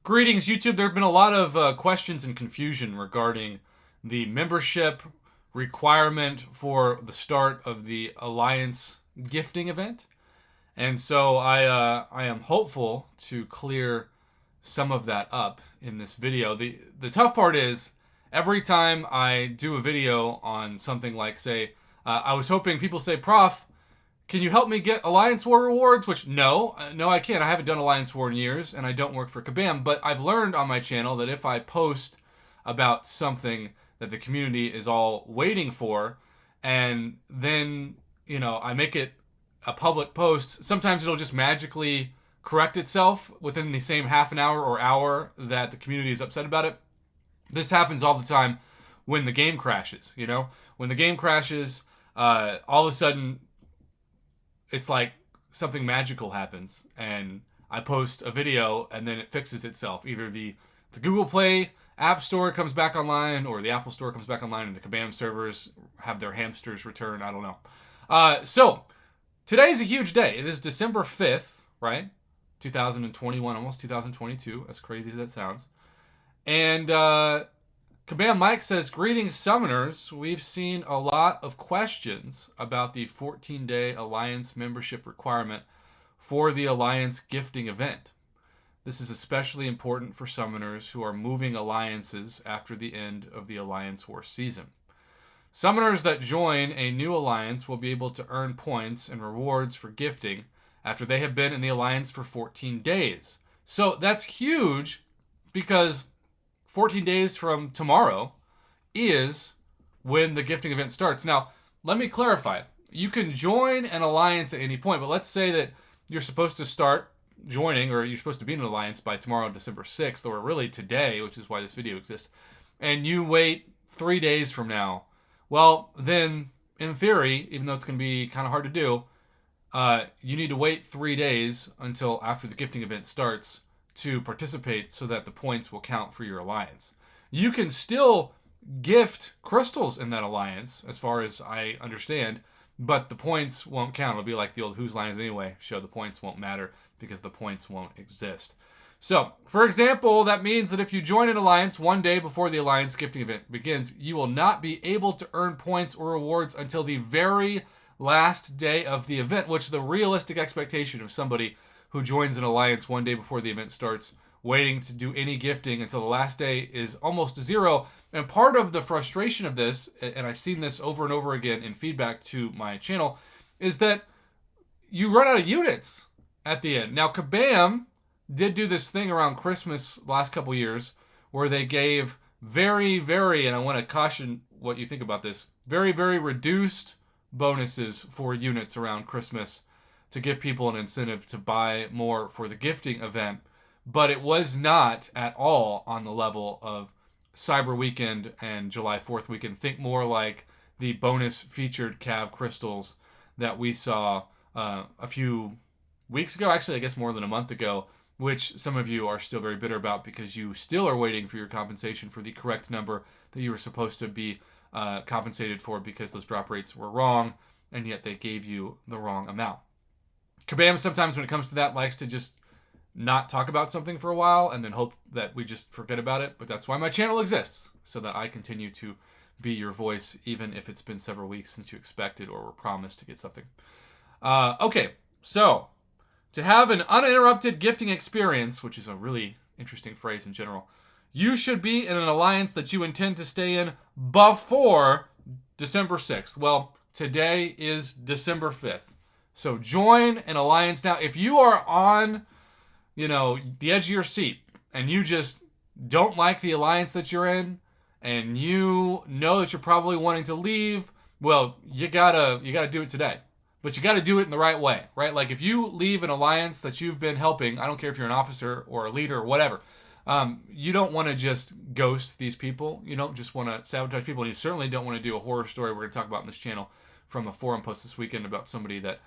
Greetings, YouTube. There have been a lot of questions and confusion regarding the membership requirement for the start of the Alliance gifting event. And so I am hopeful to clear some of that up in this video. The tough part is every time I do a video on something like, say, I was hoping people say, Prof, can you help me get Alliance War rewards? Which, no, I can't. I haven't done Alliance War in years, and I don't work for Kabam. But I've learned on my channel that if I post about something that the community is all waiting for, and then, I make it a public post, sometimes it'll just magically correct itself within the same half an hour or hour that the community is upset about it. This happens all the time when the game crashes, When the game crashes, all of a sudden it's like something magical happens and I post a video and then it fixes itself. Either the Google Play App Store comes back online or the Apple Store comes back online and the Kabam servers have their hamsters return. I don't know. So today is a huge day. It is December 5th, right? 2021, almost 2022, as crazy as that sounds. And Kabam Mike says, greetings, summoners. We've seen a lot of questions about the 14-day Alliance membership requirement for the Alliance gifting event. This is especially important for summoners who are moving alliances after the end of the Alliance War season. Summoners that join a new alliance will be able to earn points and rewards for gifting after they have been in the alliance for 14 days. So that's huge because 14 days from tomorrow is when the gifting event starts. Now, let me clarify. You can join an alliance at any point, but let's say that you're supposed to start joining, or you're supposed to be in an alliance by tomorrow, December 6th, or really today, which is why this video exists, and you wait 3 days from now. Well, then, in theory, even though it's going to be kind of hard to do, you need to wait 3 days until after the gifting event starts to participate so that the points will count for your alliance. You can still gift crystals in that alliance, as far as I understand, but the points won't count. It'll be like the old Whose Line Is It Anyway show. The points won't matter because the points won't exist. So, for example, that means that if you join an alliance one day before the alliance gifting event begins, you will not be able to earn points or rewards until the very last day of the event, which is the realistic expectation of somebody who joins an alliance one day before the event starts, waiting to do any gifting until the last day is almost zero. And part of the frustration of this, and I've seen this over and over again in feedback to my channel, is that you run out of units at the end. Now, Kabam did do this thing around Christmas last couple years where they gave very, very, and I want to caution what you think about this, very, very reduced bonuses for units around Christmas to give people an incentive to buy more for the gifting event. But it was not at all on the level of Cyber Weekend and July 4th weekend. Think more like the bonus featured Cav crystals that we saw a few weeks ago, actually I guess more than a month ago, which some of you are still very bitter about because you still are waiting for your compensation for the correct number that you were supposed to be compensated for because those drop rates were wrong, and yet they gave you the wrong amount. Kabam sometimes when it comes to that likes to just not talk about something for a while and then hope that we just forget about it, but that's why my channel exists, so that I continue to be your voice even if it's been several weeks since you expected or were promised to get something. Okay, so to have an uninterrupted gifting experience, which is a really interesting phrase in general, you should be in an alliance that you intend to stay in before December 6th. Well, today is December 5th. So join an alliance now. If you are on, the edge of your seat and you just don't like the alliance that you're in and you know that you're probably wanting to leave, well, you gotta do it today. But you gotta do it in the right way, right? Like if you leave an alliance that you've been helping, I don't care if you're an officer or a leader or whatever, you don't want to just ghost these people. You don't just want to sabotage people. And you certainly don't want to do a horror story we're going to talk about in this channel from a forum post this weekend about somebody that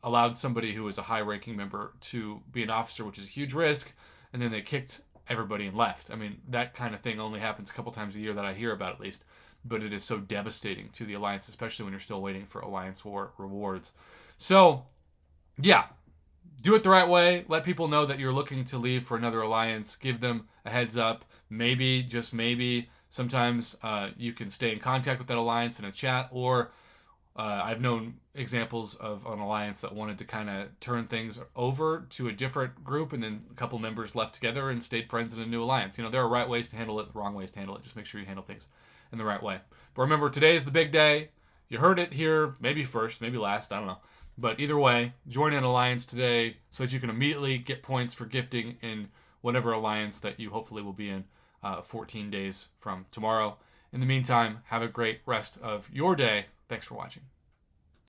allowed somebody who was a high-ranking member to be an officer, which is a huge risk, and then they kicked everybody and left. I mean, that kind of thing only happens a couple times a year that I hear about, at least, but it is so devastating to the alliance, especially when you're still waiting for Alliance War rewards. So, yeah, do it the right way. Let people know that you're looking to leave for another alliance. Give them a heads up. Maybe, just maybe, sometimes you can stay in contact with that alliance in a chat, or I've known examples of an alliance that wanted to kind of turn things over to a different group, and then a couple members left together and stayed friends in a new alliance. There are right ways to handle it, wrong ways to handle it. Just make sure you handle things in the right way. But remember, today is the big day. You heard it here, maybe first, maybe last, I don't know. But either way, join an alliance today so that you can immediately get points for gifting in whatever alliance that you hopefully will be in 14 days from tomorrow. In the meantime, have a great rest of your day. Thanks for watching.